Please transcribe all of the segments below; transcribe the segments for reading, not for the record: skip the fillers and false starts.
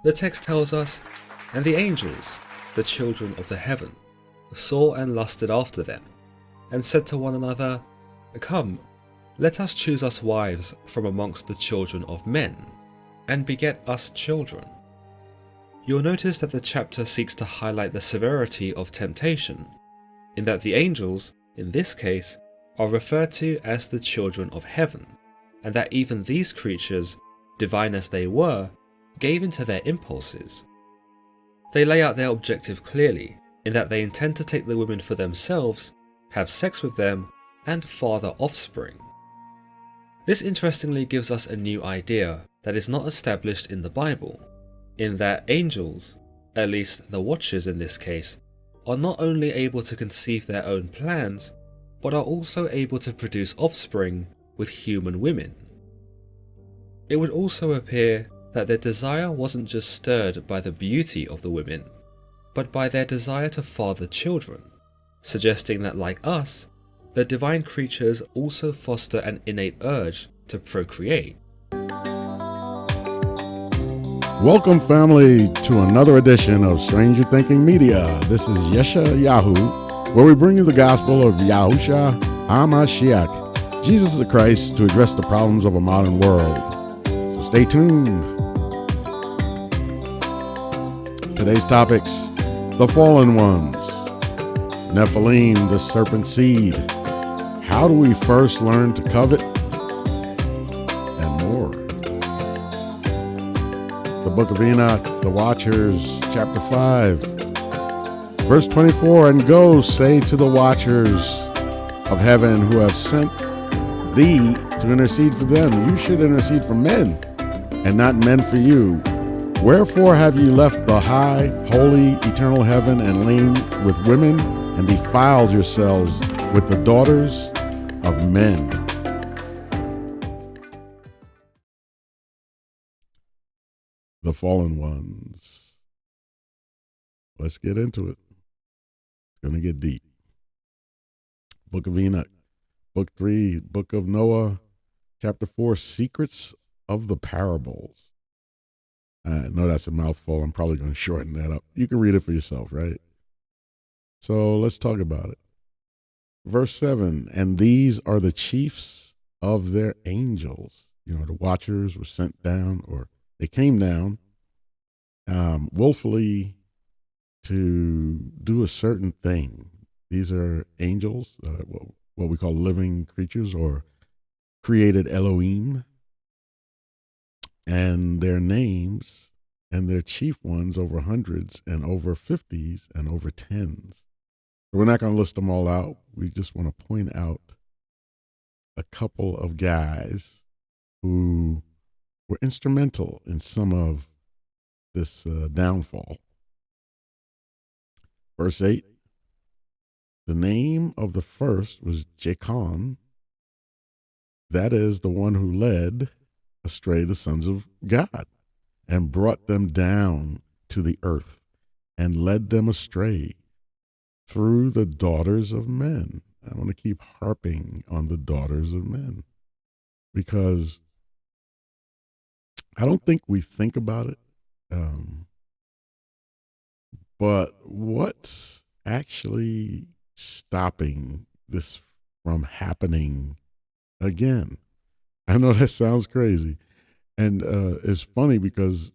The text tells us, "And the angels, the children of the heaven, saw and lusted after them, and said to one another, Come, let us choose us wives from amongst the children of men, and beget us children." You'll notice that the chapter seeks to highlight the severity of temptation, in that the angels, in this case, are referred to as the children of heaven, and that even these creatures, divine as they were, gave into their impulses. They lay out their objective clearly, in that they intend to take the women for themselves, have sex with them, and father offspring. This interestingly gives us a new idea that is not established in the Bible, in that angels, at least the watchers in this case, are not only able to conceive their own plans, but are also able to produce offspring with human women. It would also appear that their desire wasn't just stirred by the beauty of the women, but by their desire to father children, suggesting that, like us, the divine creatures also foster an innate urge to procreate. Welcome, family, to another edition of Stranger Thinking Media. This is Yesha Yahu, where we bring you the gospel of Yahusha HaMashiach, Jesus the Christ, to address the problems of a modern world. So stay tuned. Today's topics: the fallen ones, Nephilim, the serpent seed, how do we first learn to covet, and more. The book of Enoch, the Watchers, chapter 5, verse 24, "And go say to the watchers of heaven who have sent thee to intercede for them, you should intercede for men, and not men for you. Wherefore have ye left the high, holy, eternal heaven, and lain with women, and defiled yourselves with the daughters of men." The fallen ones. Let's get into it. It's going to get deep. Book of Enoch, book 3, book of Noah, chapter 4, secrets of the parables. I know that's a mouthful. I'm probably going to shorten that up. You can read it for yourself, right? So let's talk about it. Verse 7, "And these are the chiefs of their angels." You know, the watchers were sent down, or they came down willfully to do a certain thing. These are angels, what we call living creatures, or created Elohim. And their names and their chief ones over hundreds and over 50s and over 10s. We're not going to list them all out. We just want to point out a couple of guys who were instrumental in some of this downfall. Verse 8, "The name of the first was Jacon, that is the one who led astray the sons of God, and brought them down to the earth, and led them astray through the daughters of men." I want to keep harping on the daughters of men, because I don't think we think about it. But what's actually stopping this from happening again? I know that sounds crazy. And it's funny because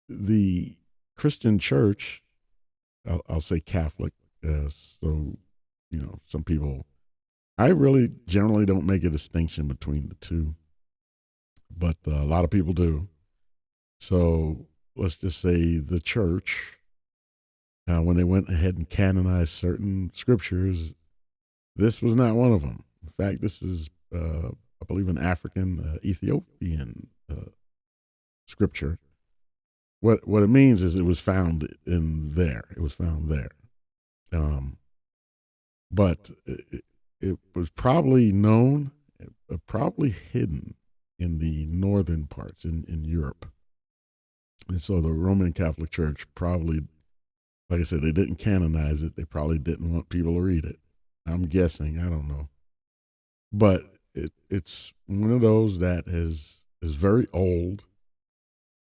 the Christian church, I'll say Catholic, so, you know, some people, I really generally don't make a distinction between the two, but a lot of people do. So let's just say the church, when they went ahead and canonized certain scriptures, this was not one of them. In fact, this is, I believe, an African, Ethiopian scripture. What it means is it was found in there. It was found there. But it was probably known, probably hidden in the northern parts in Europe. And so the Roman Catholic Church probably, like I said, they didn't canonize it. They probably didn't want people to read it. I'm guessing. I don't know. But it's one of those that is very old,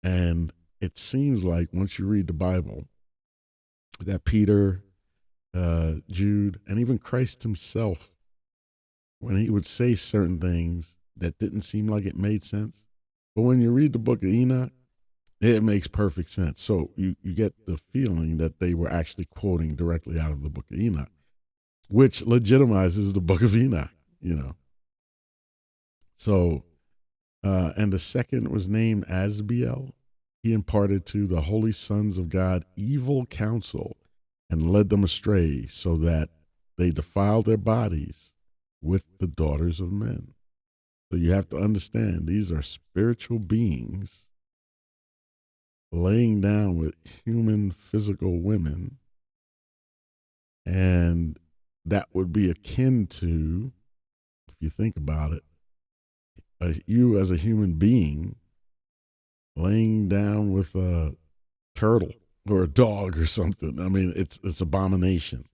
and it seems like once you read the Bible, that Peter, Jude, and even Christ himself, when he would say certain things that didn't seem like it made sense, but when you read the book of Enoch, it makes perfect sense. So you get the feeling that they were actually quoting directly out of the book of Enoch, which legitimizes the book of Enoch, you know. So, and the second was named Asbiel. He imparted to the holy sons of God evil counsel and led them astray so that they defiled their bodies with the daughters of men. So you have to understand these are spiritual beings laying down with human physical women, and that would be akin to, if you think about it, you as a human being laying down with a turtle or a dog or something. I mean, it's abomination.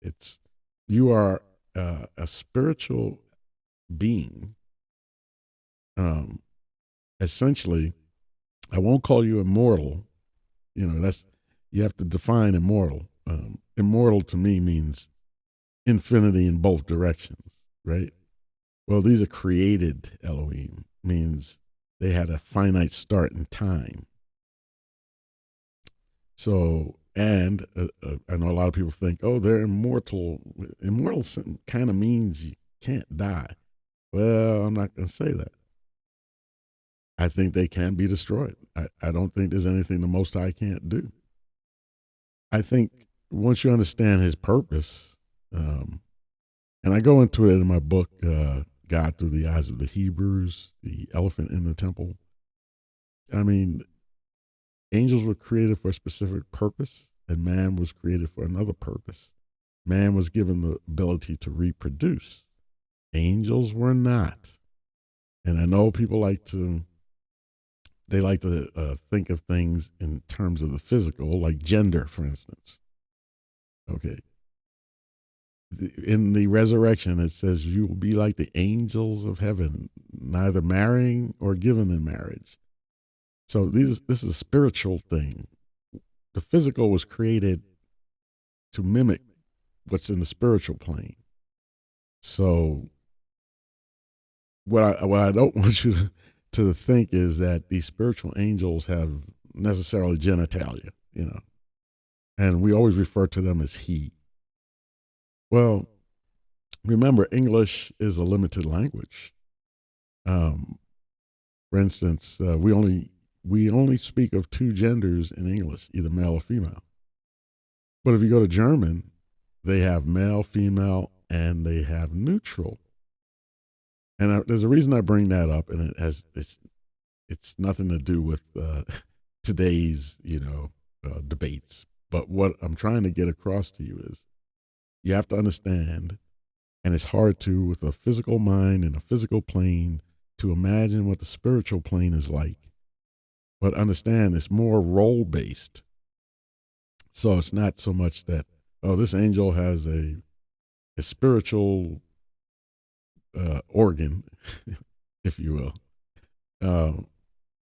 It's you are a spiritual being. Essentially, I won't call you immortal. You know, that's you have to define immortal. Immortal to me means infinity in both directions, right? Well, these are created Elohim, means they had a finite start in time. So, and I know a lot of people think, oh, they're immortal. Immortal kind of means you can't die. Well, I'm not going to say that. I think they can be destroyed. I don't think there's anything the Most High can't do. I think once you understand his purpose, and I go into it in my book, God Through the Eyes of the Hebrews, the elephant in the temple. I mean, angels were created for a specific purpose, and man was created for another purpose. Man was given the ability to reproduce. Angels were not. And I know people like to think of things in terms of the physical, like gender, for instance. Okay. In the resurrection, it says you will be like the angels of heaven, neither marrying or given in marriage. So this is a spiritual thing. The physical was created to mimic what's in the spiritual plane. So what I don't want you to think is that these spiritual angels have necessarily genitalia, you know, and we always refer to them as he. Well, remember, English is a limited language. For instance, we only speak of two genders in English, either male or female. But if you go to German, they have male, female, and they have neutral. And there's a reason I bring that up, and it's nothing to do with today's debates. But what I'm trying to get across to you is you have to understand, and it's hard to, with a physical mind and a physical plane, to imagine what the spiritual plane is like. But understand it's more role based. So it's not so much that, oh, this angel has a spiritual organ, if you will. And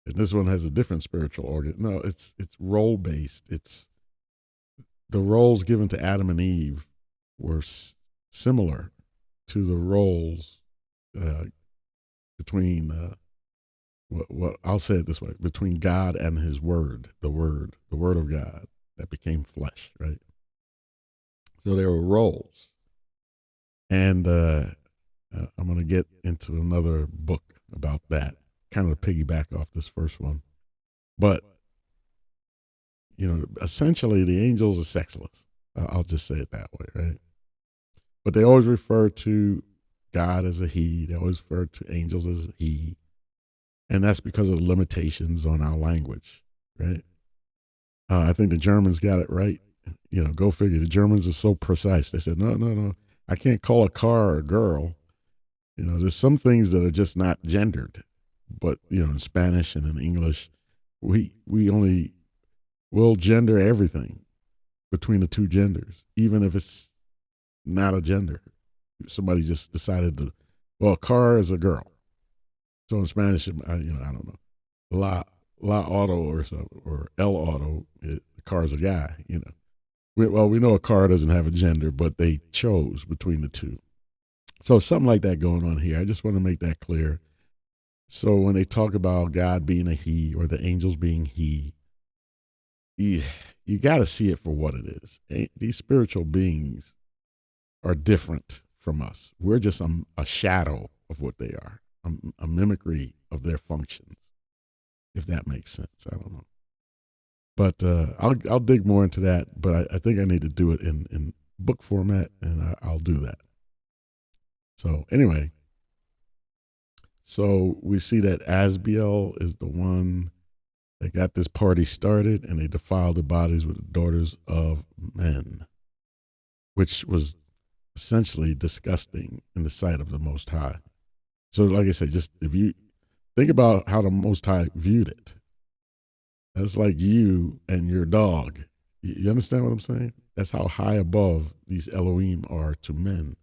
this one has a different spiritual organ. No, it's role based. It's the roles given to Adam and Eve were similar to the roles between what I'll say it this way, between God and his word, the word of God that became flesh, right? So there were roles. And I'm going to get into another book about that, kind of piggyback off this first one. But, essentially the angels are sexless. I'll just say it that way, right? But they always refer to God as a he. They always refer to angels as he. And that's because of the limitations on our language, right? I think the Germans got it right. Go figure. The Germans are so precise. They said, no. I can't call a car a girl. There's some things that are just not gendered. But, in Spanish and in English, we will gender everything between the two genders, even if it's not a gender. Somebody just decided a car is a girl. So in Spanish, I don't know. La Auto or something, or L Auto. The car's a guy, you know. We know a car doesn't have a gender, but they chose between the two. So something like that going on here. I just want to make that clear. So when they talk about God being a he or the angels being he, you got to see it for what it is. These spiritual beings are different from us. We're just a shadow of what they are, a mimicry of their functions, if that makes sense. I don't know. But I'll dig more into that. But I think I need to do it in book format, and I'll do that. So anyway, so we see that Asbiel is the one that got this party started, and they defiled the bodies with the daughters of men, which was essentially disgusting in the sight of the Most High. So, like I said, just if you think about how the Most High viewed it, that's like you and your dog. You understand what I'm saying? That's how high above these Elohim are to men.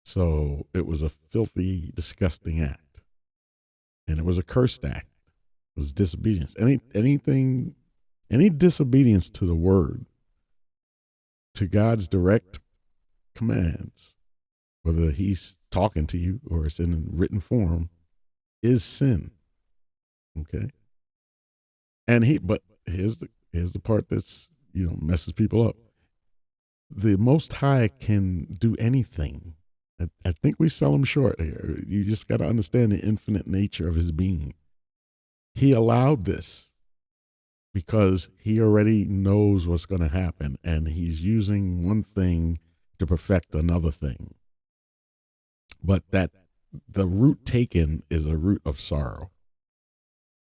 So it was a filthy, disgusting act, and it was a cursed act. It was disobedience. Any disobedience to the word, to God's direct commands, whether He's talking to you or it's in written form, is sin. Okay, but here's the part that's messes people up. The Most High can do anything. I think we sell him short here. You just got to understand the infinite nature of his being. He allowed this because he already knows what's going to happen, and he's using one thing to perfect another thing. But that the route taken is a route of sorrow.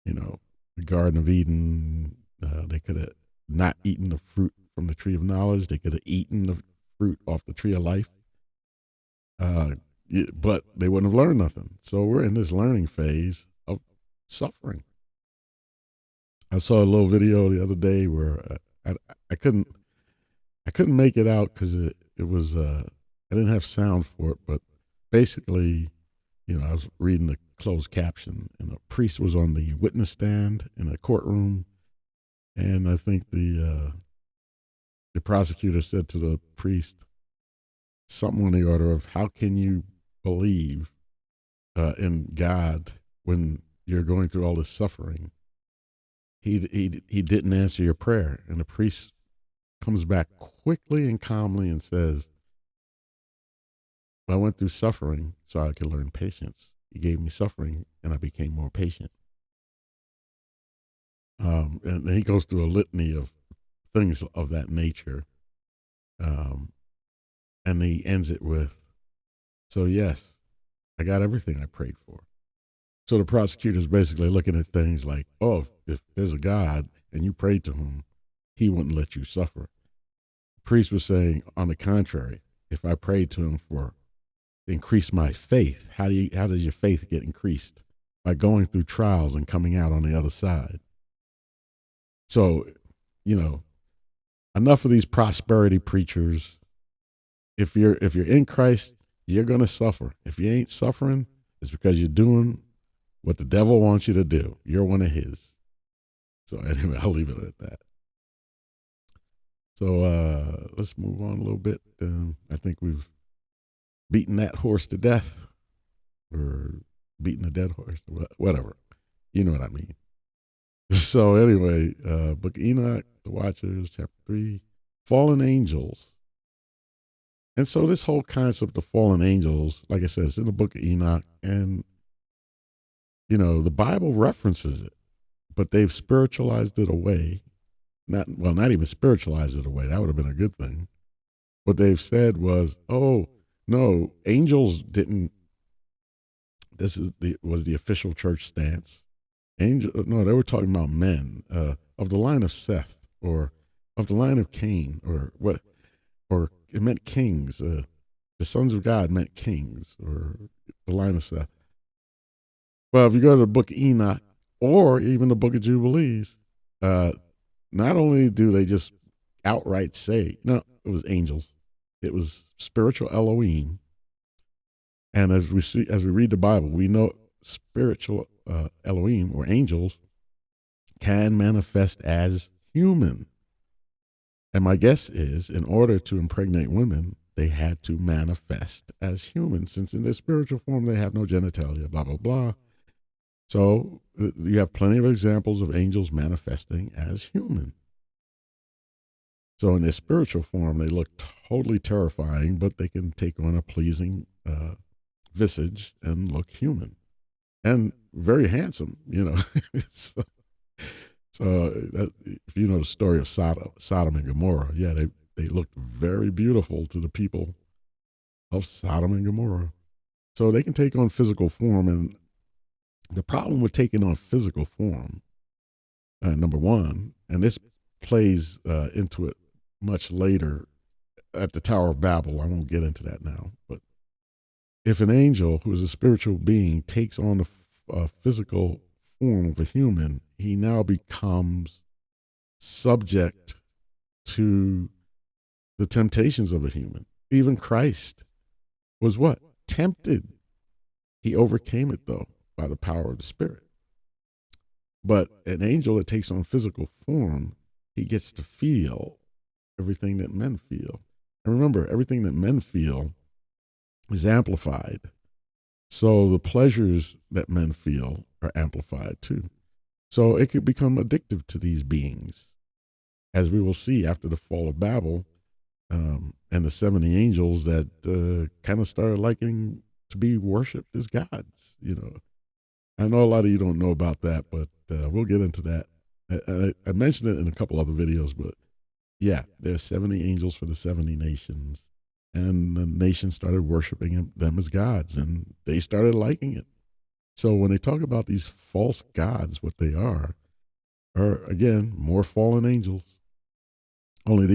The Garden of Eden, they could have not eaten the fruit from the tree of knowledge. They could have eaten the fruit off the tree of life. But they wouldn't have learned nothing. So we're in this learning phase of suffering. I saw a little video the other day where I couldn't make it out because it was I didn't have sound for it, but basically, I was reading the closed caption, and a priest was on the witness stand in a courtroom, and I think the prosecutor said to the priest something on the order of, "How can you believe in God when you're going through all this suffering?" He didn't answer your prayer, and the priest comes back quickly and calmly and says, "I went through suffering so I could learn patience. He gave me suffering, and I became more patient." And he goes through a litany of things of that nature, and he ends it with, "So yes, I got everything I prayed for." So the prosecutor's basically looking at things like, "Oh, if there's a God and you prayed to him, he wouldn't let you suffer." The priest was saying, on the contrary, if I prayed to him for increase my faith, how does your faith get increased? By going through trials and coming out on the other side. So, enough of these prosperity preachers. If you're in Christ, you're gonna suffer. If you ain't suffering, it's because you're doing what the devil wants you to do. You're one of his. So anyway, I'll leave it at that. So let's move on a little bit. I think we've beaten that horse to death, or beaten a dead horse, whatever. You know what I mean. So anyway, Book of Enoch, the Watchers, chapter 3, fallen angels. And so this whole concept of fallen angels, like I said, it's in the Book of Enoch, and the Bible references it, but they've spiritualized it away. Not even spiritualized it away. That would have been a good thing. What they've said was, "Oh no, angels didn't." This was the official church stance. No, they were talking about men of the line of Seth, or of the line of Cain, or what, or it meant kings. The sons of God meant kings, or the line of Seth. Well, if you go to the Book of Enoch, or even the Book of Jubilees, not only do they just outright say, no, it was angels, it was spiritual Elohim. And as we read the Bible, we know spiritual Elohim, or angels, can manifest as human. And my guess is, in order to impregnate women, they had to manifest as human, since in their spiritual form they have no genitalia, blah, blah, blah. So you have plenty of examples of angels manifesting as human. So in their spiritual form, they look totally terrifying, but they can take on a pleasing visage and look human and very handsome, so, if you know the story of Sodom and Gomorrah, yeah, they looked very beautiful to the people of Sodom and Gomorrah. So they can take on physical form. And the problem with taking on physical form, number one, and this plays into it much later at the Tower of Babel. I won't get into that now. But if an angel who is a spiritual being takes on a physical form of a human, he now becomes subject to the temptations of a human. Even Christ was what? Tempted. He overcame it, though, by the power of the Spirit. But an angel that takes on physical form, he gets to feel everything that men feel. And remember, everything that men feel is amplified. So the pleasures that men feel are amplified too. So it could become addictive to these beings, as we will see after the fall of Babel, and the 70 angels that kind of started liking to be worshipped as gods. I know a lot of you don't know about that, but we'll get into that. I mentioned it in a couple other videos, but yeah, there are 70 angels for the 70 nations, and the nations started worshiping them as gods, and they started liking it. So when they talk about these false gods, what they are again, more fallen angels. Only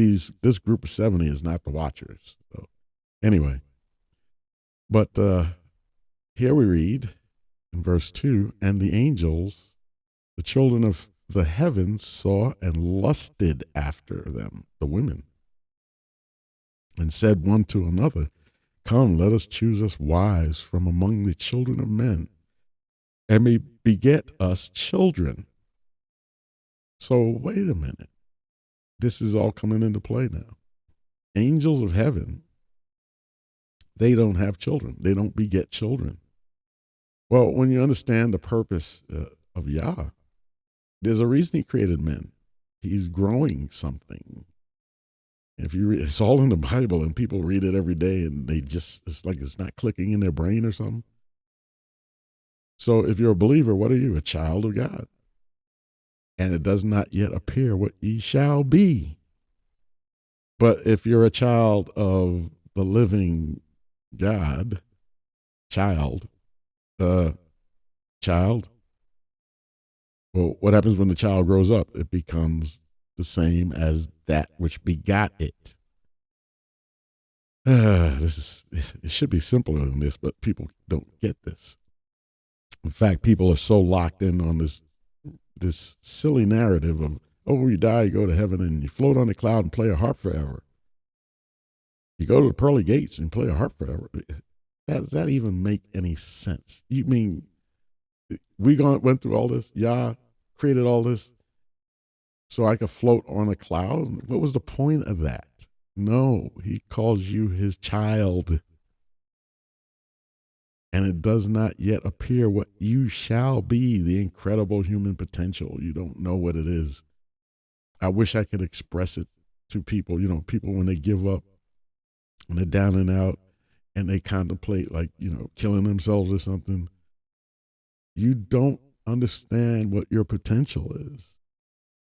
this group of 70 is not the watchers. So anyway, but here we read in verse 2, and the angels, the children of the heavens, saw and lusted after them, the women, and said one to another, come, let us choose us wives from among the children of men, and may beget us children. So wait a minute. This is all coming into play now. Angels of heaven, they don't have children. They don't beget children. Well, when you understand the purpose of Yah, there's a reason he created men. He's growing something. If you read, it's all in the Bible, and people read it every day, and it's like it's not clicking in their brain or something. So if you're a believer, what are you? A child of God. And it does not yet appear what ye shall be. But if you're a child of the living God, child, well, what happens when the child grows up? It becomes the same as that which begot it. It should be simpler than this, but people don't get this. In fact, people are so locked in on this silly narrative of, oh, you die, you go to heaven, and you float on a cloud and play a harp forever. You go to the pearly gates and play a harp forever. Does that even make any sense? You mean we went through all this? Yah created all this so I could float on a cloud? What was the point of that? No, he calls you his child. And it does not yet appear what you shall be, the incredible human potential. You don't know what it is. I wish I could express it to people. People when they give up and they're down and out and they contemplate killing themselves or something. You don't understand what your potential is.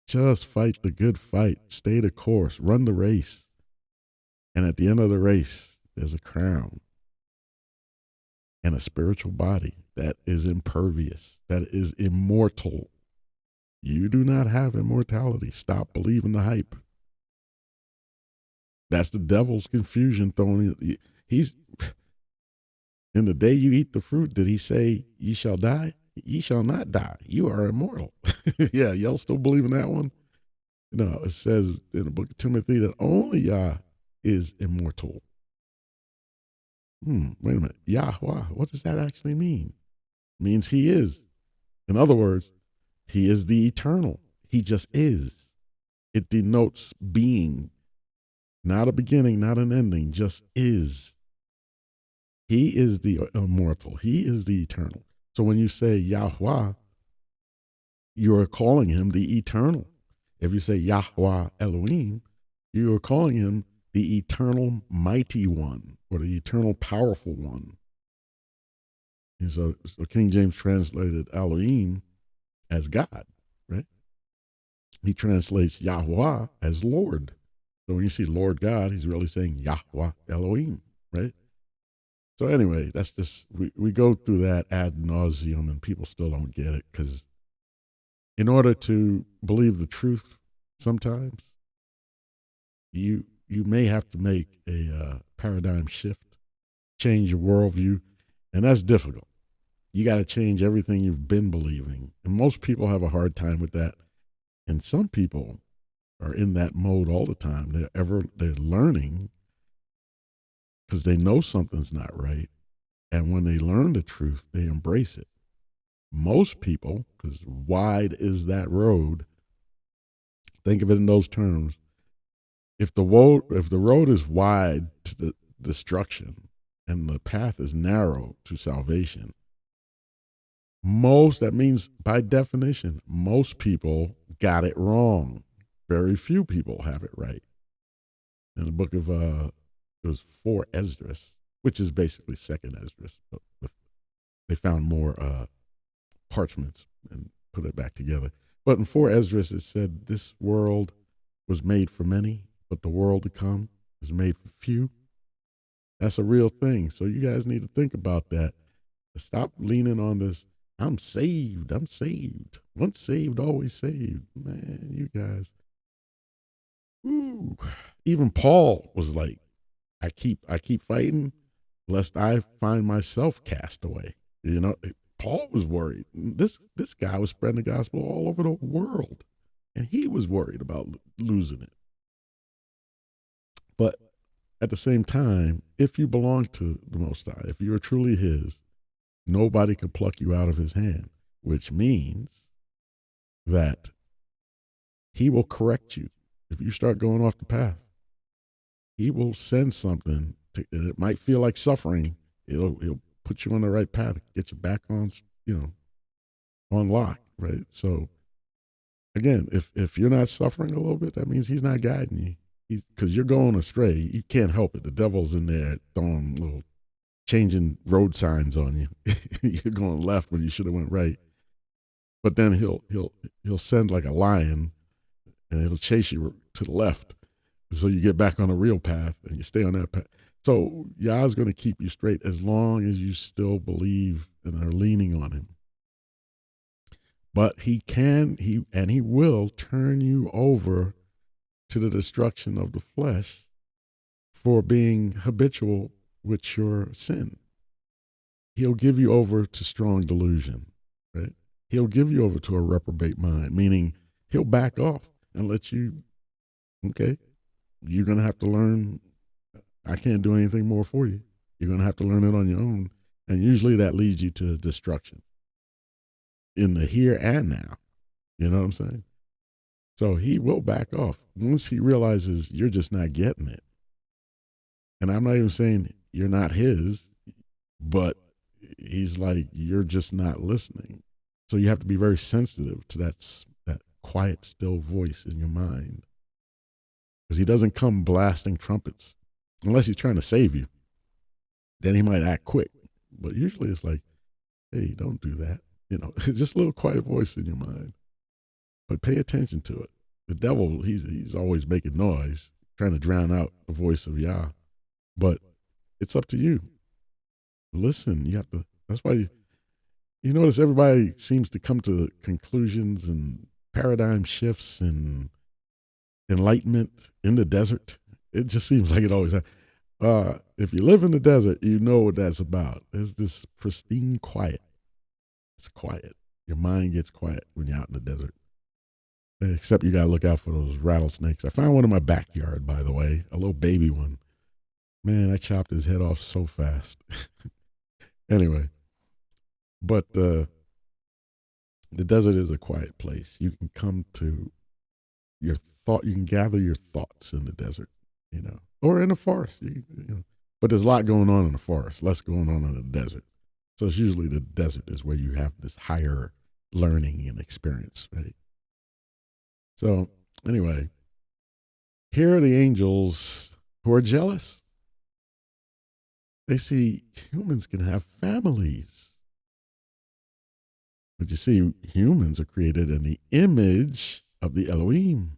Just fight the good fight. Stay the course. Run the race. And at the end of the race, there's a crown and a spiritual body that is impervious, that is immortal. You do not have immortality. Stop believing the hype. That's the devil's confusion thrown in. He's in the day you eat the fruit, did he say ye shall die? Ye shall not die. You are immortal. Yeah, y'all still believe in that one? No, it says in the book of Timothy that only Yah is immortal. Wait a minute. Yahweh, what does that actually mean? It means he is. In other words, He is the eternal. He just is. It denotes being, not a beginning, not an ending, just is. He is the immortal. He is the eternal. So when you say Yahweh, you are calling him the eternal. If you say Yahweh Elohim, you are calling him the eternal mighty one or the eternal powerful one. And so King James translated Elohim as God, right? He translates Yahweh as Lord. So when you see Lord God, he's really saying Yahweh Elohim, right? So anyway, that's just, we go through that ad nauseum and people still don't get it because in order to believe the truth, sometimes you may have to make a paradigm shift, change your worldview, and that's difficult. You got to change everything you've been believing, and most people have a hard time with that. And some people are in that mode all the time. They're learning because they know something's not right, and when they learn the truth, they embrace it. Most people, because wide is that road, think of it in those terms. If the road is wide to the destruction and the path is narrow to salvation, that means by definition, most people got it wrong. Very few people have it right. In the book of it was 4 Esdras, which is basically 2nd Esdras, but they found more parchments and put it back together. But in 4 Esdras, it said, this world was made for many, but the world to come is made for few. That's a real thing. So you guys need to think about that. Stop leaning on this, I'm saved. Once saved, always saved. Man, you guys. Ooh. Even Paul was like, I keep fighting lest I find myself cast away. You know, Paul was worried. This guy was spreading the gospel all over the world, and he was worried about losing it. But at the same time, if you belong to the Most High, if you are truly his, nobody can pluck you out of his hand, which means that he will correct you. If you start going off the path, he will send something and it might feel like suffering. He'll put you on the right path, get you back on, on lock, right? So again, if you're not suffering a little bit, that means he's not guiding you. Because you're going astray. You can't help it. The devil's in there throwing little, changing road signs on you. You're going left when you should have went right. But then he'll send like a lion, and it'll chase you to the left, so you get back on the real path and you stay on that path. So Yah's going to keep you straight as long as you still believe and are leaning on him. But he will turn you over to the destruction of the flesh for being habitual with your sin. He'll give you over to strong delusion, right? He'll give you over to a reprobate mind, meaning he'll back off and let you, okay, you're going to have to learn. I can't do anything more for you. You're going to have to learn it on your own. And usually that leads you to destruction in the here and now. You know what I'm saying? So he will back off once he realizes you're just not getting it. And I'm not even saying you're not his, but he's like, you're just not listening. So you have to be very sensitive to that quiet, still voice in your mind. Because he doesn't come blasting trumpets unless he's trying to save you. Then he might act quick. But usually it's like, hey, don't do that. Just a little quiet voice in your mind. But pay attention to it. The devil, he's always making noise, trying to drown out the voice of Yah. But it's up to you. Listen, you have to. That's why you notice everybody seems to come to conclusions and paradigm shifts and enlightenment in the desert. It just seems like it always happens. If you live in the desert, you know what that's about. There's this pristine quiet. It's quiet. Your mind gets quiet when you're out in the desert. Except you got to look out for those rattlesnakes. I found one in my backyard, by the way, a little baby one. Man, I chopped his head off so fast. Anyway, but The desert is a quiet place. You can come to your thought. You can gather your thoughts in the desert, or in the forest. But there's a lot going on in the forest, less going on in the desert. So it's usually the desert is where you have this higher learning and experience, right? So anyway, here are the angels who are jealous. They see humans can have families. But you see, humans are created in the image of the Elohim.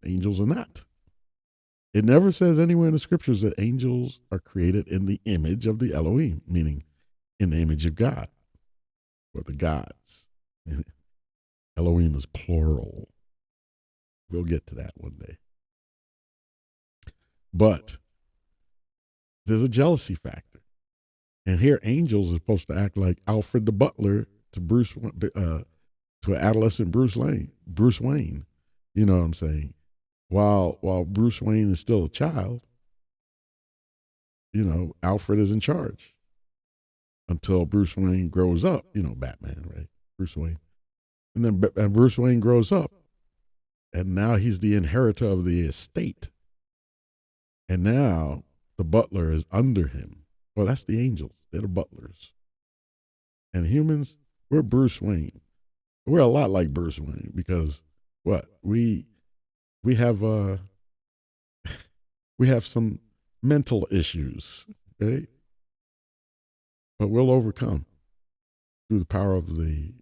Angels are not. It never says anywhere in the scriptures that angels are created in the image of the Elohim, meaning in the image of God or the gods. Elohim is plural. We'll get to that one day. But there's a jealousy factor. And here, angels are supposed to act like Alfred the butler to adolescent Bruce Wayne. You know what I'm saying? While Bruce Wayne is still a child, Alfred is in charge until Bruce Wayne grows up. Batman, right? Bruce Wayne, and Bruce Wayne grows up, and now he's the inheritor of the estate, and now the butler is under him. Well, that's the angels. They're the butlers. And humans, we're Bruce Wayne. We're a lot like Bruce Wayne because what? We have we have some mental issues, right? But we'll overcome through the power of the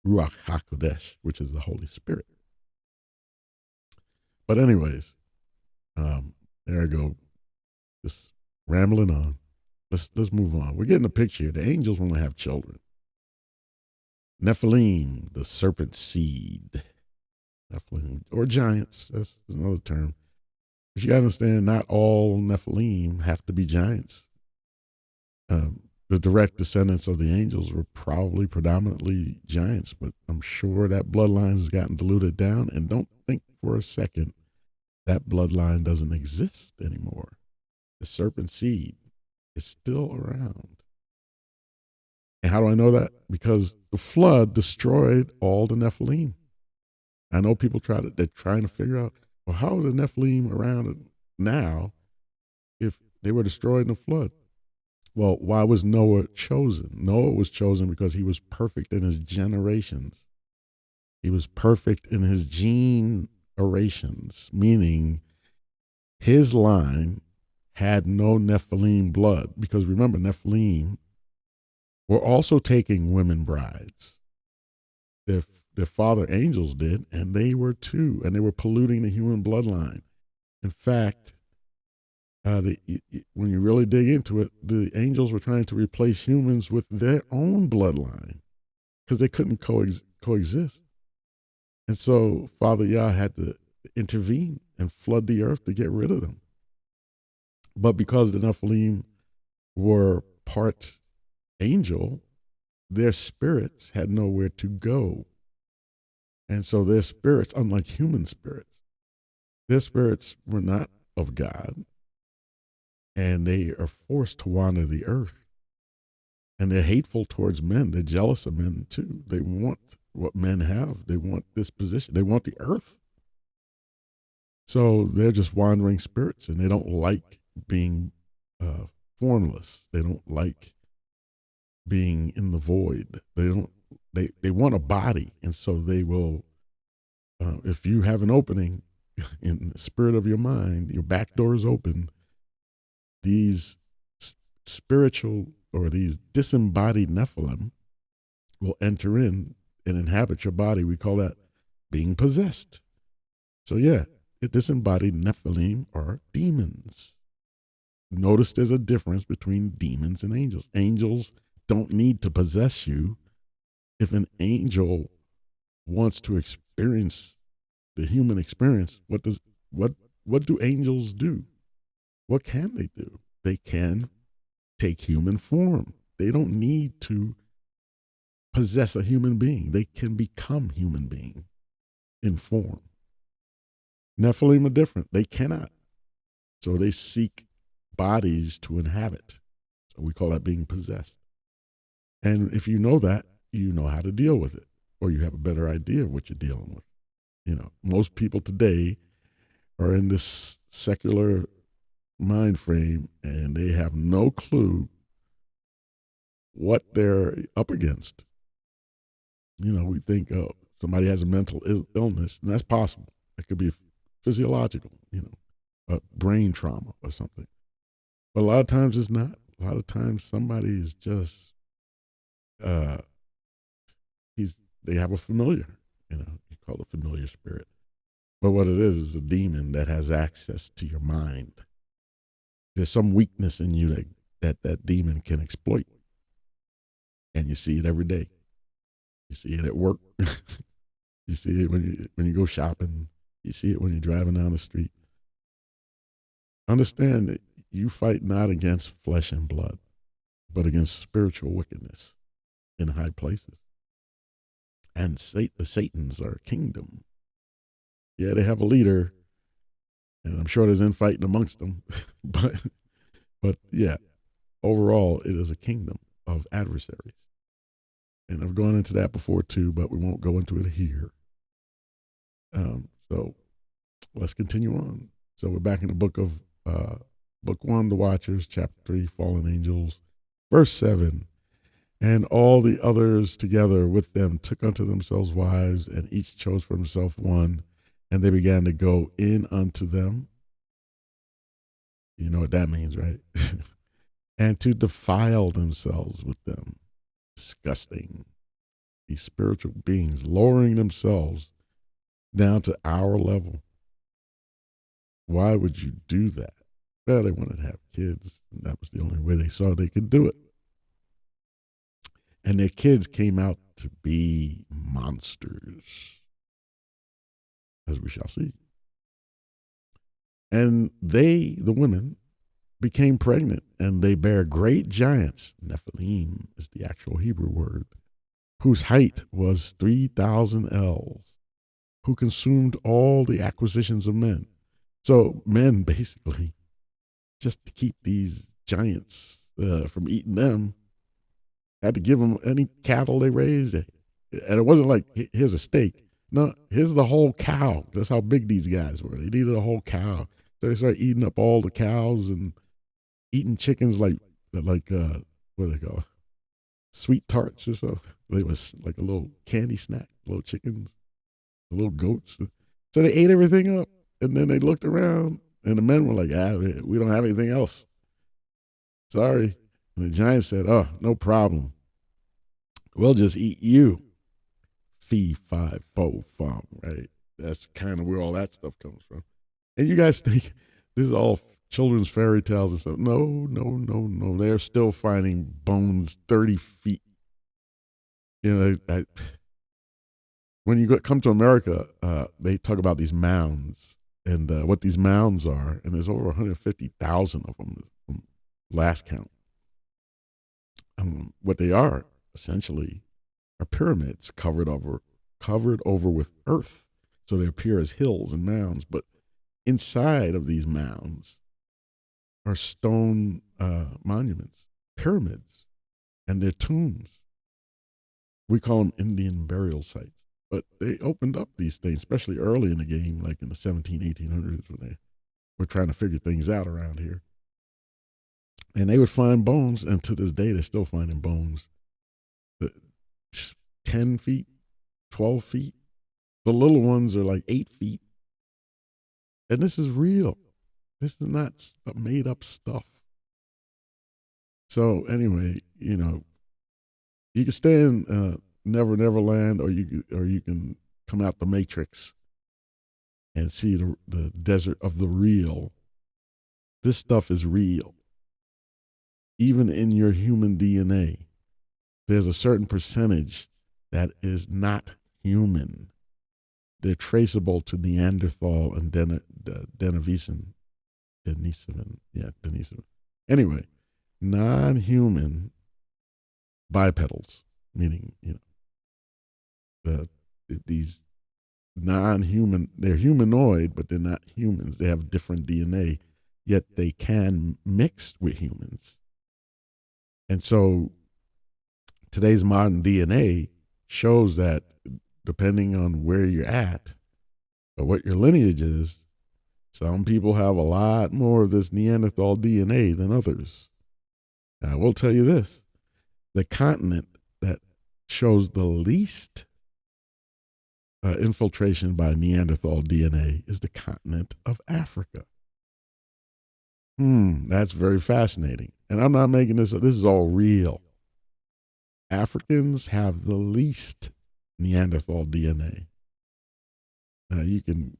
Ruach HaKodesh, which is the Holy Spirit. But anyways, there I go. Just rambling on. Let's move on. We're getting a picture here. The angels want to have children. Nephilim, the serpent seed. Nephilim, or giants. That's another term. But you got to understand, not all Nephilim have to be giants. The direct descendants of the angels were probably predominantly giants, but I'm sure that bloodline has gotten diluted down. And don't think for a second that bloodline doesn't exist anymore. The serpent seed is still around. And how do I know that? Because the flood destroyed all the Nephilim. I know people they're trying to figure out, well, how are the Nephilim around now if they were destroyed in the flood? Well, why was Noah chosen? Noah was chosen because he was perfect in his generations. He was perfect in his generations, meaning his line had no Nephilim blood. Because remember, Nephilim were also taking women brides. Their father angels did, and they were too, and they were polluting the human bloodline. In fact, when you really dig into it, the angels were trying to replace humans with their own bloodline because they couldn't coexist. And so Father Yah had to intervene and flood the earth to get rid of them. But because the Nephilim were part angel, their spirits had nowhere to go. And so their spirits, unlike human spirits, their spirits were not of God. And they are forced to wander the earth. And they're hateful towards men. They're jealous of men too. They want what men have. They want this position. They want the earth. So they're just wandering spirits, and they don't like being formless. They don't like being in the void. They want a body, and so they will. If you have an opening in the spirit of your mind, your back door is open. These spiritual or these disembodied Nephilim will enter in and inhabit your body. We call that being possessed. So yeah, the disembodied Nephilim are demons. Notice there's a difference between demons and angels. Angels don't need to possess you. If an angel wants to experience the human experience, what do angels do? What can they do? They can take human form. They don't need to possess a human being. They can become human being in form. Nephilim are different. They cannot. So they seek bodies to inhabit. So we call that being possessed. And if you know that, you know how to deal with it, or you have a better idea of what you're dealing with. Most people today are in this secular mind frame and they have no clue what they're up against. We think, oh, somebody has a mental illness, and that's possible. It could be physiological, a brain trauma or something. But a lot of times it's not. A lot of times somebody is just, uh, they have a familiar, you call it a familiar spirit. But what it is a demon that has access to your mind. There's some weakness in you that demon can exploit. And you see it every day. You see it at work. You see it when you go shopping. You see it when you're driving down the street. Understand that you fight not against flesh and blood, but against spiritual wickedness in high places. And the Satans are a kingdom. Yeah, they have a leader, and I'm sure there's infighting amongst them. but yeah, overall, it is a kingdom of adversaries. And I've gone into that before too, but we won't go into it here. So let's continue on. So we're back in the book 1, The Watchers, chapter 3, Fallen Angels, verse 7. And all the others together with them took unto themselves wives, and each chose for himself one, and they began to go in unto them. You know what that means, right? And to defile themselves with them. Disgusting. These spiritual beings lowering themselves down to our level. Why would you do that? Well, they wanted to have kids, and that was the only way they saw they could do it. And their kids came out to be monsters, as we shall see. And they, the women, became pregnant, and they bare great giants. Nephilim is the actual Hebrew word, whose height was 3,000 ells, who consumed all the acquisitions of men. So men, basically, just to keep these giants from eating them, had to give them any cattle they raised. And it wasn't like, here's a steak. No, here's the whole cow. That's how big these guys were. They needed a whole cow. So they started eating up all the cows and eating chickens like what do they call it? Sweet tarts or something. They was like a little candy snack, little chickens, little goats. So they ate everything up. And then they looked around, and the men were like, we don't have anything else. Sorry. And the giant said, oh, no problem. We'll just eat you. Fee, fi, fo, fum, right? That's kind of where all that stuff comes from. And you guys think this is all children's fairy tales and stuff. No. They're still finding bones 30 feet. When you come to America, they talk about these mounds and what these mounds are. And there's over 150,000 of them from last count. What they are, essentially, are pyramids covered over with earth. So they appear as hills and mounds. But inside of these mounds are stone monuments, pyramids, and they're tombs. We call them Indian burial sites. But they opened up these things, especially early in the game, like in the 1800s, when they were trying to figure things out around here. And they would find bones, and to this day, they're still finding bones 10 feet, 12 feet. The little ones are like 8 feet. And this is real. This is not made up stuff. So anyway, you can stay in Never Land, or you can come out the Matrix and see the desert of the real. This stuff is real. Even in your human DNA, there's a certain percentage that is not human. They're traceable to Neanderthal and Denisovan. Anyway, non-human bipedals, meaning, these non-human, they're humanoid, but they're not humans. They have different DNA, yet they can mix with humans. And so Today's modern DNA shows that depending on where you're at or what your lineage is, some people have a lot more of this Neanderthal DNA than others. Now, I will tell you this, the continent that shows the least infiltration by Neanderthal DNA is the continent of Africa. That's very fascinating. And I'm not making this is all real. Africans have the least Neanderthal DNA. Now, you can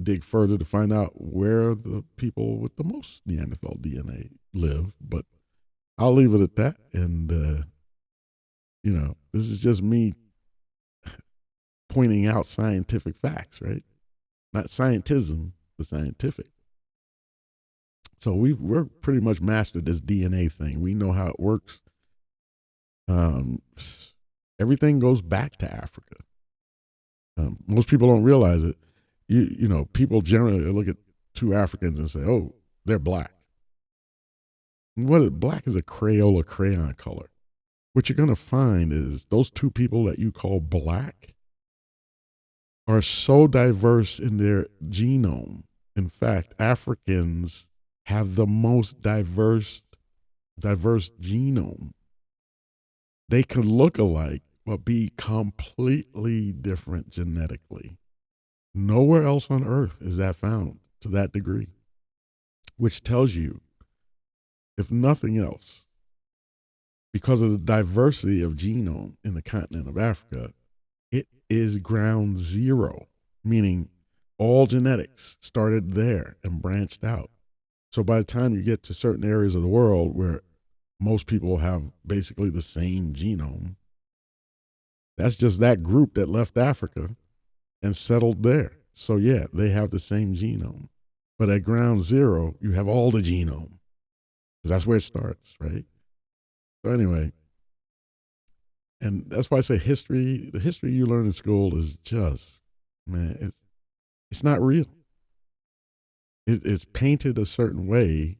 dig further to find out where the people with the most Neanderthal DNA live, but I'll leave it at that. And, this is just me pointing out scientific facts, right? Not scientism, but scientific. So we're pretty much mastered this DNA thing. We know how it works. Everything goes back to Africa. Most people don't realize it. People generally look at two Africans and say, "Oh, they're black." Black is a Crayola crayon color. What you're going to find is those two people that you call black are so diverse in their genome. In fact, Africans have the most diverse genome. They could look alike, but be completely different genetically. Nowhere else on earth is that found to that degree, which tells you, if nothing else, because of the diversity of genome in the continent of Africa, it is ground zero, meaning all genetics started there and branched out. So by the time you get to certain areas of the world where most people have basically the same genome, that's just that group that left Africa and settled there. So yeah, they have the same genome. But at ground zero, you have all the genome. Because that's where it starts, right? So anyway, and that's why I say history, the history you learn in school is just, man, it's not real. It's painted a certain way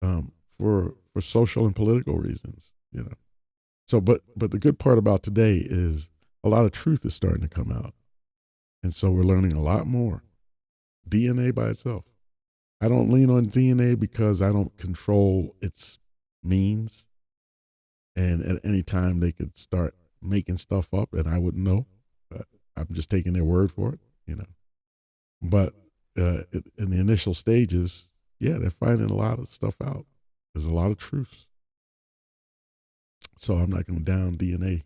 for social and political reasons, So, but the good part about today is a lot of truth is starting to come out. And so we're learning a lot more. DNA by itself. I don't lean on DNA because I don't control its means. And at any time they could start making stuff up and I wouldn't know. I'm just taking their word for it, But in the initial stages, yeah, they're finding a lot of stuff out. There's a lot of truths. So I'm not going to down DNA.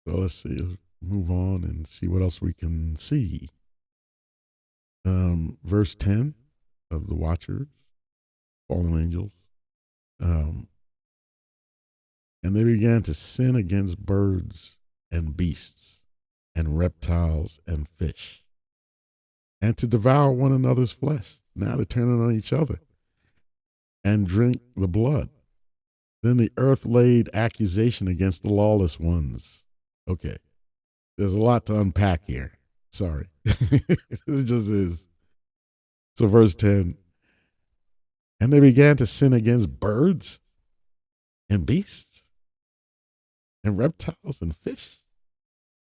So let's see, let's move on and see what else we can see. Verse 10 of the Watchers, fallen angels. And they began to sin against birds and beasts and reptiles and fish, and to devour one another's flesh. Now they're turning on each other, and drink the blood. Then the earth laid accusation against the lawless ones. Okay, there's a lot to unpack here. Sorry. It just is. So verse 10, and they began to sin against birds and beasts and reptiles and fish.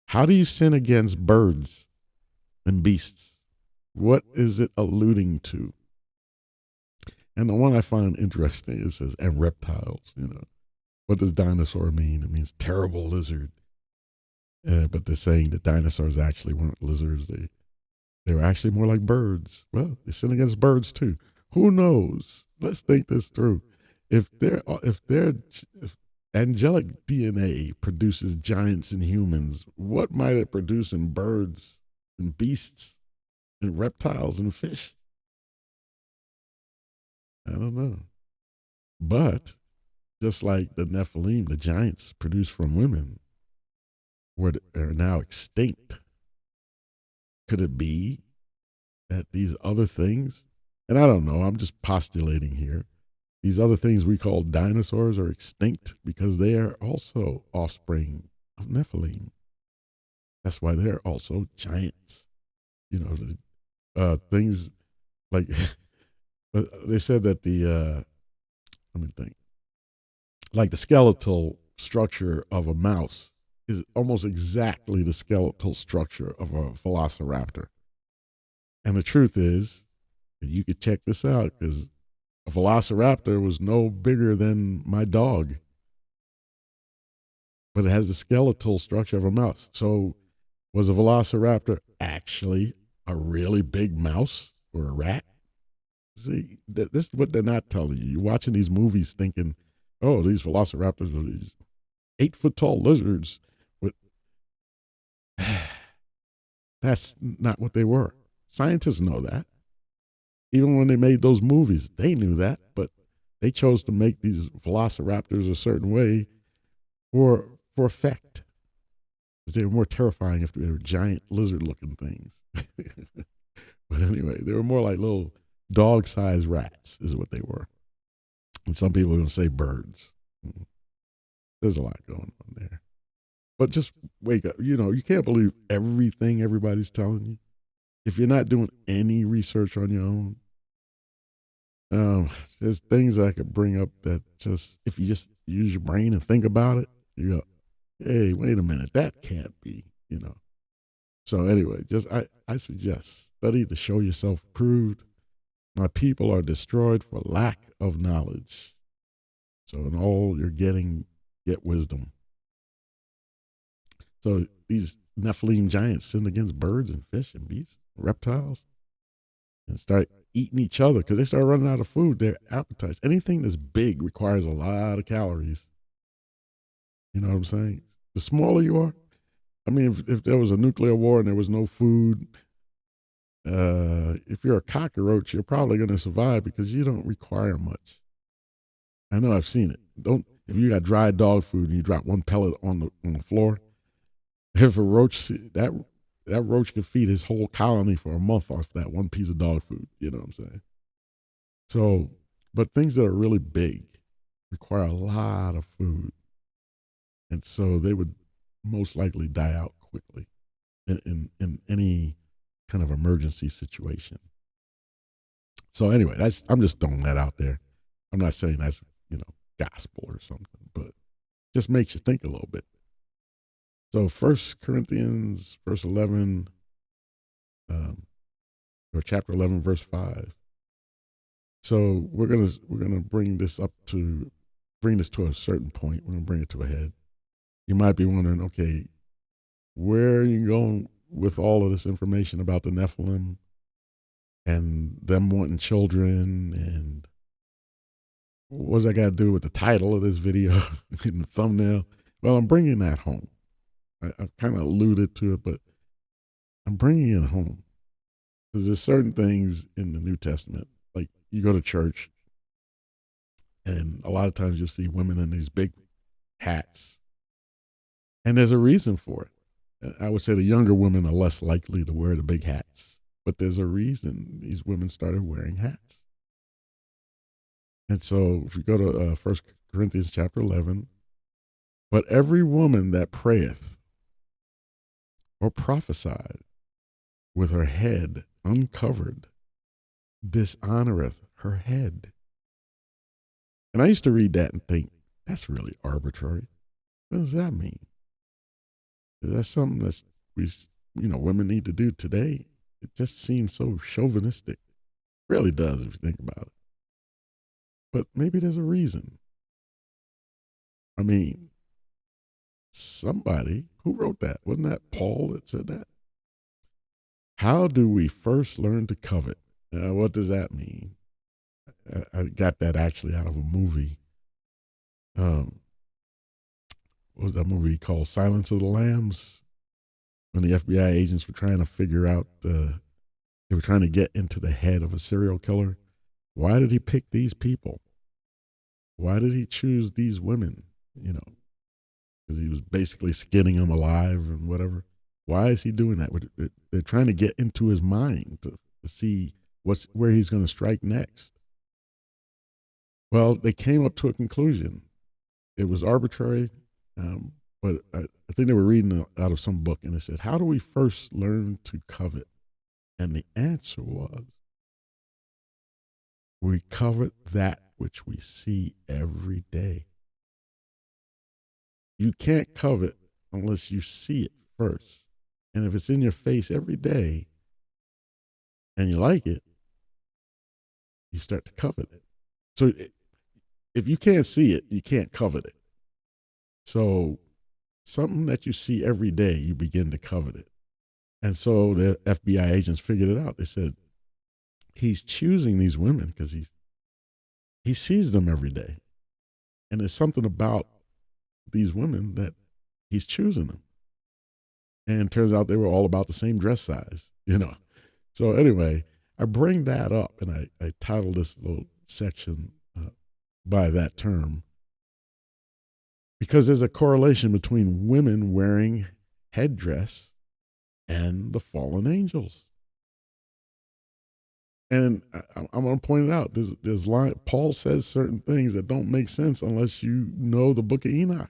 How do you sin against birds and beasts? What is it alluding to? And the one I find interesting, it says, and reptiles, What does dinosaur mean? It means terrible lizard. But they're saying that dinosaurs actually weren't lizards. They were actually more like birds. Well, they sin against birds too. Who knows? Let's think this through. If angelic DNA produces giants and humans, what might it produce in birds and beasts and reptiles and fish? I don't know. But just like the Nephilim, the giants produced from women, are now extinct. Could it be that these other things, and I don't know, I'm just postulating here, these other things we call dinosaurs are extinct because they are also offspring of Nephilim. That's why they're also giants. Things like, they said that let me think. like the skeletal structure of a mouse is almost exactly the skeletal structure of a velociraptor. And the truth is, you could check this out because a velociraptor was no bigger than my dog, but it has the skeletal structure of a mouse. So, was a velociraptor actually a really big mouse or a rat? See, this is what they're not telling you. You're watching these movies thinking, oh, these velociraptors are these 8 foot tall lizards. But that's not what they were. Scientists know that. Even when they made those movies, they knew that, but they chose to make these velociraptors a certain way for effect. They were more terrifying if they were giant lizard-looking things. But anyway, they were more like little dog-sized rats, is what they were. And some people are going to say birds. There's a lot going on there. But just wake up. You can't believe everything everybody's telling you. If you're not doing any research on your own, there's things I could bring up that just, if you just use your brain and think about it, you go, hey, wait a minute, that can't be. So anyway, I suggest study to show yourself approved. My people are destroyed for lack of knowledge. So in all you're getting, get wisdom. So these Nephilim giants sinned against birds and fish and beasts, reptiles, and start eating each other because they start running out of food. Their appetites. Anything that's big requires a lot of calories. You know what I'm saying? The smaller you are, I mean, if there was a nuclear war and there was no food, if you're a cockroach, you're probably going to survive because you don't require much. I know I've seen it. If you got dry dog food and you drop one pellet on the floor, if a roach that roach could feed his whole colony for a month off that one piece of dog food. You know what I'm saying? So, but things that are really big require a lot of food, and so they would most likely die out quickly in any kind of emergency situation. So anyway, I'm just throwing that out there. I'm not saying that's gospel or something, but just makes you think a little bit. So 1 Corinthians verse 11, or chapter 11, verse 5. So we're gonna bring this to a certain point. We're gonna bring it to a head. You might be wondering, okay, where are you going with all of this information about the Nephilim and them wanting children, and what's that got to do with the title of this video and the thumbnail? Well, I'm bringing that home. I've kind of alluded to it, but I'm bringing it home because there's certain things in the New Testament, like you go to church, and a lot of times you'll see women in these big hats, and there's a reason for it. I would say the younger women are less likely to wear the big hats, but there's a reason these women started wearing hats. And so if you go to 1 Corinthians chapter 11, but every woman that prayeth or prophesied with her head uncovered dishonoreth her head. And I used to read that and think, that's really arbitrary. What does that mean? Is that something that women need to do today? It just seems so chauvinistic. It really does if you think about it. But maybe there's a reason. I mean, somebody who wrote that, wasn't that Paul that said that? How do we first learn to covet? What does that mean? I got that actually out of a movie. What was that movie called? Silence of the Lambs? When the FBI agents were trying to figure out, they were trying to get into the head of a serial killer. Why did he pick these people? Why did he choose these women? Because he was basically skinning them alive and whatever. Why is he doing that? They're trying to get into his mind to see where he's going to strike next. Well, they came up to a conclusion. It was arbitrary, but I think they were reading out of some book, and it said, how do we first learn to covet? And the answer was, we covet that which we see every day. You can't covet unless you see it first. And if it's in your face every day and you like it, you start to covet it. So if you can't see it, you can't covet it. So something that you see every day, you begin to covet it. And so the FBI agents figured it out. They said, he's choosing these women because he sees them every day. And there's something about these women that he's choosing them. And it turns out they were all about the same dress size, you know. So anyway, I bring that up and I titled this little section by that term because there's a correlation between women wearing headdress and the fallen angels. And I'm going to point it out. There's line. Paul says certain things that don't make sense unless you know the book of Enoch.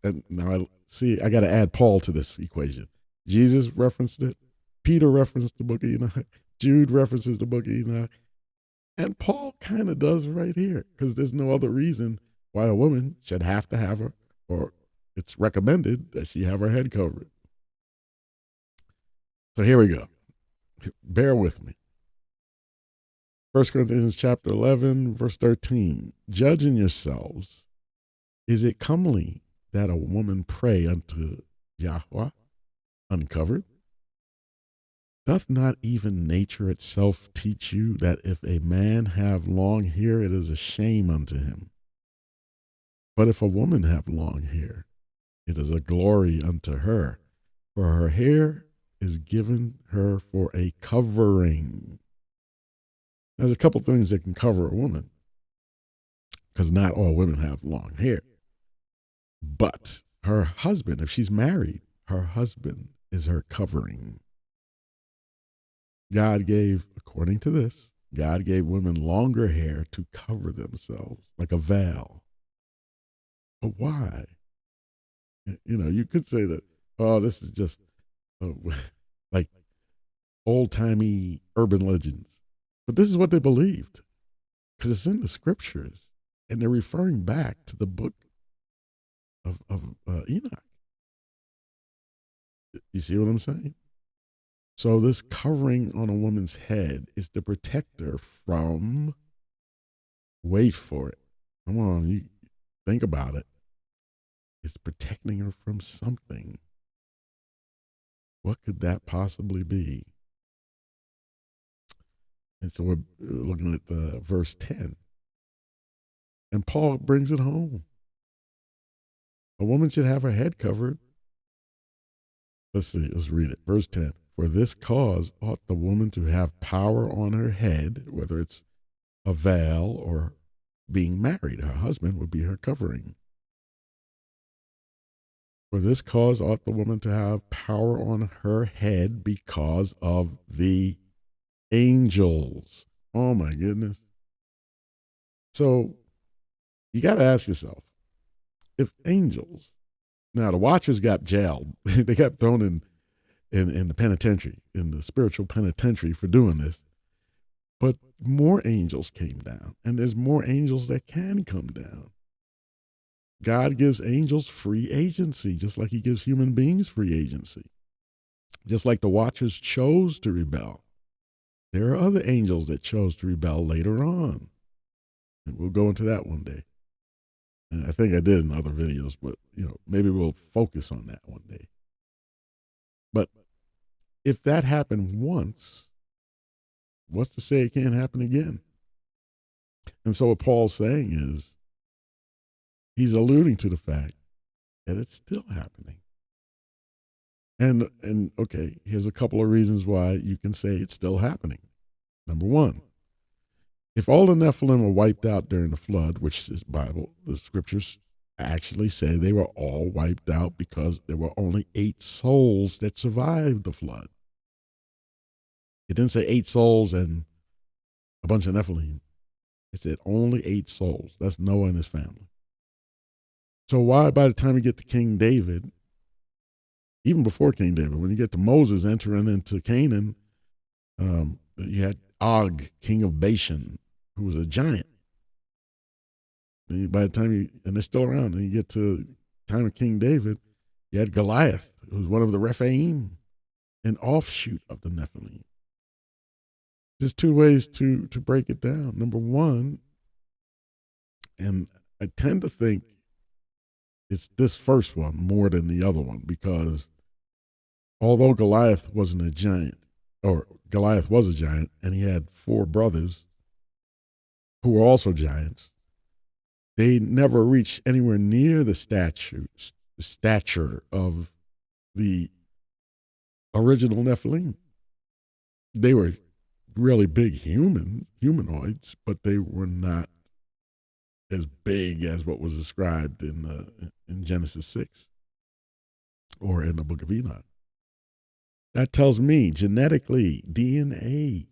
And now I got to add Paul to this equation. Jesus referenced it. Peter referenced the book of Enoch. Jude references the book of Enoch. And Paul kind of does right here because there's no other reason why a woman should have to have her, or it's recommended that she have her head covered. So here we go. Bear with me. 1 Corinthians chapter 11, verse 13. Judging yourselves, is it comely that a woman pray unto Yahweh uncovered? Doth not even nature itself teach you that if a man have long hair, it is a shame unto him? But if a woman have long hair, it is a glory unto her, for her hair is given her for a covering. There's a couple things that can cover a woman, because not all women have long hair. But her husband, if she's married, her husband is her covering. God gave, according to this, God gave women longer hair to cover themselves, like a veil. But why? You know, you could say that, oh, this is just like old-timey urban legends. But this is what they believed, because it's in the scriptures, and they're referring back to the book of Enoch. You see what I'm saying? So this covering on a woman's head is to protect her from, wait for it. Come on, you think about it. It's protecting her from something. What could that possibly be? And so we're looking at verse 10. And Paul brings it home. A woman should have her head covered. Let's see, let's read it. Verse 10. For this cause ought the woman to have power on her head, whether it's a veil or being married. Her husband would be her covering. For this cause ought the woman to have power on her head because of the angels. Oh my goodness. So you got to ask yourself, if angels, now the Watchers got jailed, they got thrown in the penitentiary, in the spiritual penitentiary for doing this, but more angels came down, and there's more angels that can come down. God gives angels free agency, just like he gives human beings free agency. Just like the Watchers chose to rebel. There are other angels that chose to rebel later on. And we'll go into that one day. And I think I did in other videos, but maybe we'll focus on that one day. But if that happened once, what's to say it can't happen again? And so what Paul's saying is, he's alluding to the fact that it's still happening. And okay, here's a couple of reasons why you can say it's still happening. Number one, if all the Nephilim were wiped out during the flood, which is Bible, the scriptures actually say they were all wiped out because there were only 8 souls that survived the flood. It didn't say 8 souls and a bunch of Nephilim. It said only 8 souls. That's Noah and his family. So why, by the time you get to King David, even before King David, when you get to Moses entering into Canaan, you had Og, king of Bashan, who was a giant. And by the time and they're still around, and you get to the time of King David, you had Goliath, who was one of the Rephaim, an offshoot of the Nephilim. There's two ways to break it down. Number one, and I tend to think it's this first one more than the other one, because although Goliath wasn't a giant, or Goliath was a giant, and he had four brothers who were also giants, they never reached anywhere near the stature of the original Nephilim. They were really big humanoids, but they were not as big as what was described in Genesis 6 or in the book of Enoch. That tells me genetically, DNA.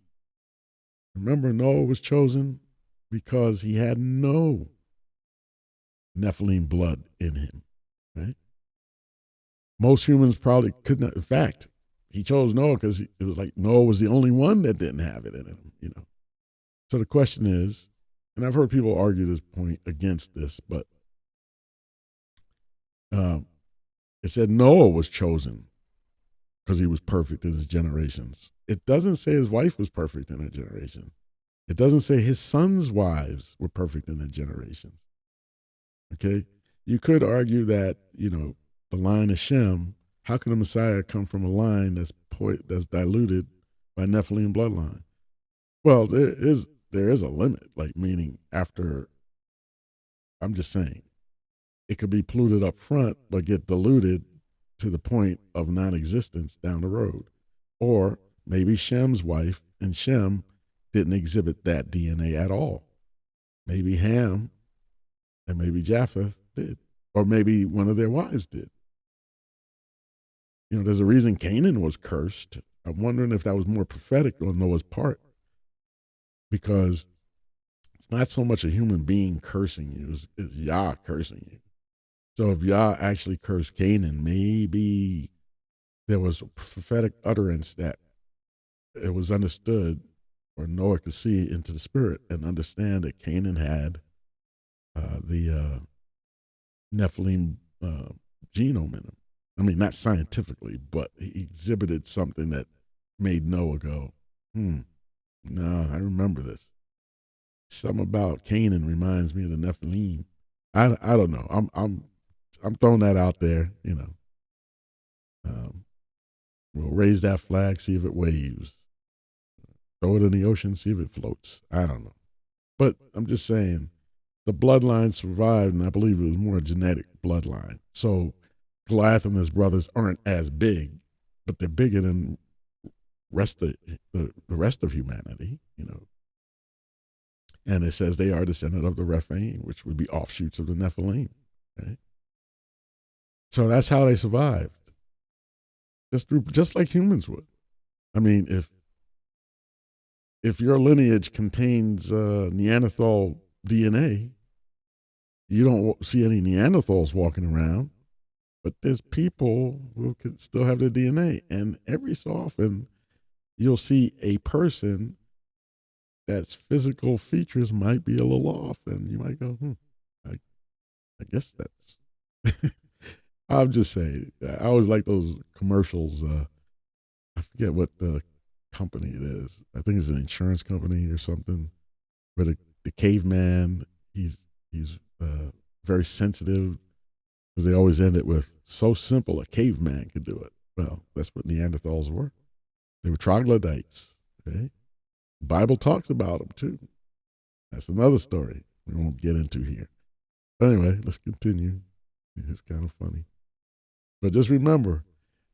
Remember, Noah was chosen because he had no Nephilim blood in him, right? Most humans probably could not. In fact, he chose Noah because it was like Noah was the only one that didn't have it in him, you know. So the question is, and I've heard people argue this point against this, but it said Noah was chosen because he was perfect in his generations. It doesn't say his wife was perfect in her generation. It doesn't say his sons' wives were perfect in their generations. Okay? You could argue that, you know, the line of Shem, how can the Messiah come from a line that's diluted by Nephilim bloodline? Well, there is a limit, like meaning after, I'm just saying, it could be polluted up front, but get diluted to the point of non-existence down the road. Or maybe Shem's wife and Shem didn't exhibit that DNA at all. Maybe Ham and maybe Japheth did. Or maybe one of their wives did. You know, there's a reason Canaan was cursed. I'm wondering if that was more prophetic on Noah's part, because it's not so much a human being cursing you, it's Yah cursing you. So if Yah actually cursed Canaan, maybe there was a prophetic utterance that it was understood, or Noah could see into the spirit and understand that Canaan had the Nephilim genome in him. I mean, not scientifically, but he exhibited something that made Noah go, no, I remember this. Something about Canaan reminds me of the Nephilim. I don't know. I'm throwing that out there, you know. We'll raise that flag, see if it waves. Throw it in the ocean, see if it floats. I don't know. But I'm just saying, the bloodline survived, and I believe it was more a genetic bloodline. So Goliath and his brothers aren't as big, but they're bigger than the rest of humanity, you know. And it says they are descendant of the Rephaim, which would be offshoots of the Nephilim. Okay? So that's how they survived. Just like humans would. I mean, if your lineage contains Neanderthal DNA, you don't see any Neanderthals walking around, but there's people who can still have their DNA. And every so often, you'll see a person that's physical features might be a little off, and you might go, I guess that's. I'm just saying. I always like those commercials. I forget what the company it is. I think it's an insurance company or something. Where the caveman, he's very sensitive, because they always end it with, so simple a caveman could do it. Well, that's what Neanderthals were. They were troglodytes. Okay? The Bible talks about them too. That's another story we won't get into here. But anyway, let's continue. It's kind of funny. But just remember,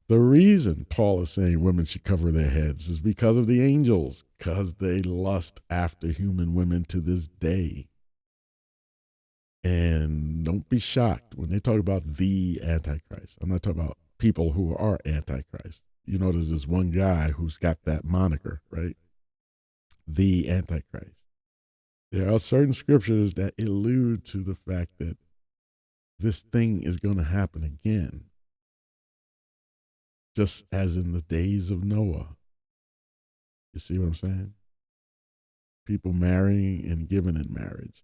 the reason Paul is saying women should cover their heads is because of the angels, because they lust after human women to this day. And don't be shocked when they talk about the Antichrist. I'm not talking about people who are Antichrist. You know, there's this one guy who's got that moniker, right? The Antichrist. There are certain scriptures that allude to the fact that this thing is going to happen again, just as in the days of Noah. You see what I'm saying? People marrying and giving in marriage.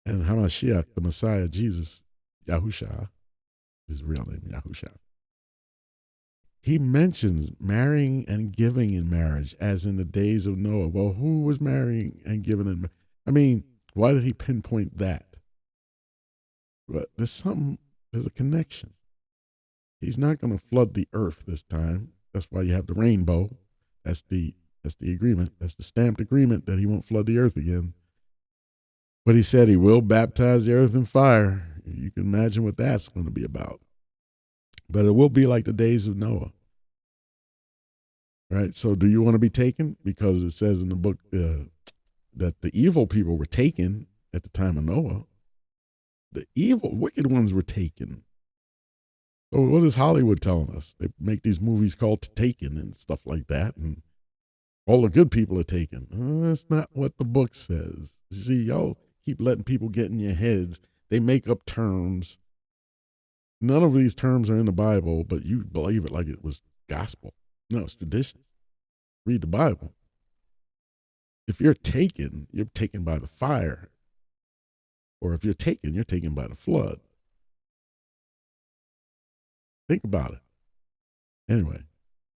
and Hamashiach, the Messiah, Jesus, Yahusha, his real name, Yahusha. He mentions marrying and giving in marriage as in the days of Noah. Well, who was marrying and giving in? I mean, why did he pinpoint that? But there's a connection. He's not going to flood the earth this time. That's why you have the rainbow. That's the agreement. That's the stamped agreement that he won't flood the earth again. But he said he will baptize the earth in fire. You can imagine what that's going to be about. But it will be like the days of Noah. Right? So do you want to be taken? Because it says in the book that the evil people were taken at the time of Noah. The evil, wicked ones were taken. So what is Hollywood telling us? They make these movies called Taken and stuff like that, and all the good people are taken. That's not what the book says. You see, y'all keep letting people get in your heads. They make up terms. None of these terms are in the Bible, but you believe it like it was gospel. No, it's tradition. Read the Bible. If you're taken by the fire. Or if you're taken by the flood. Think about it. Anyway,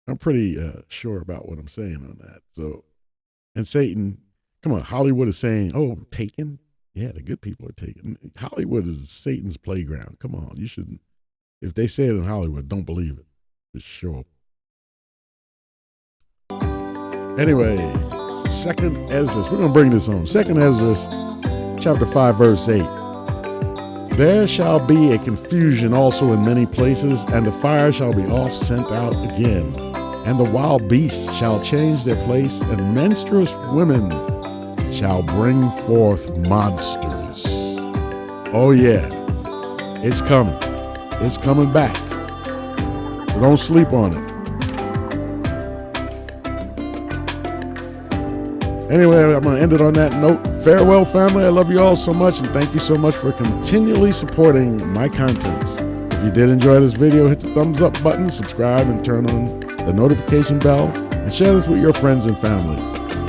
I'm pretty sure about what I'm saying on that. So, and Satan, come on, Hollywood is saying, oh, taken? Yeah, the good people are taken. Hollywood is Satan's playground. Come on, you shouldn't. If they say it in Hollywood, don't believe it. For sure. Anyway, 2nd Esdras. We're going to bring this home. 2nd Esdras, chapter 5, verse 8. There shall be a confusion also in many places, and the fire shall be oft sent out again. And the wild beasts shall change their place, and menstruous women shall bring forth monsters. Oh yeah, it's coming. It's coming back. So don't sleep on it. Anyway, I'm going to end it on that note. Farewell, family. I love you all so much, and thank you so much for continually supporting my content. If you did enjoy this video, hit the thumbs up button, subscribe, and turn on the notification bell, and share this with your friends and family.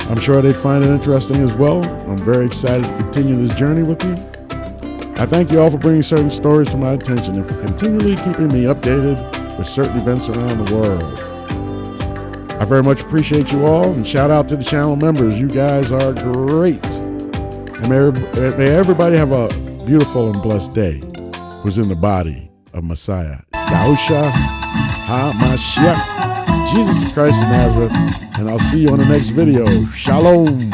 I'm sure they'd find it interesting as well. I'm very excited to continue this journey with you. I thank you all for bringing certain stories to my attention and for continually keeping me updated with certain events around the world. I very much appreciate you all, and shout out to the channel members. You guys are great. And may everybody have a beautiful and blessed day who's in the body of Messiah, Yahusha HaMashiach, Jesus Christ of Nazareth. And I'll see you on the next video. Shalom.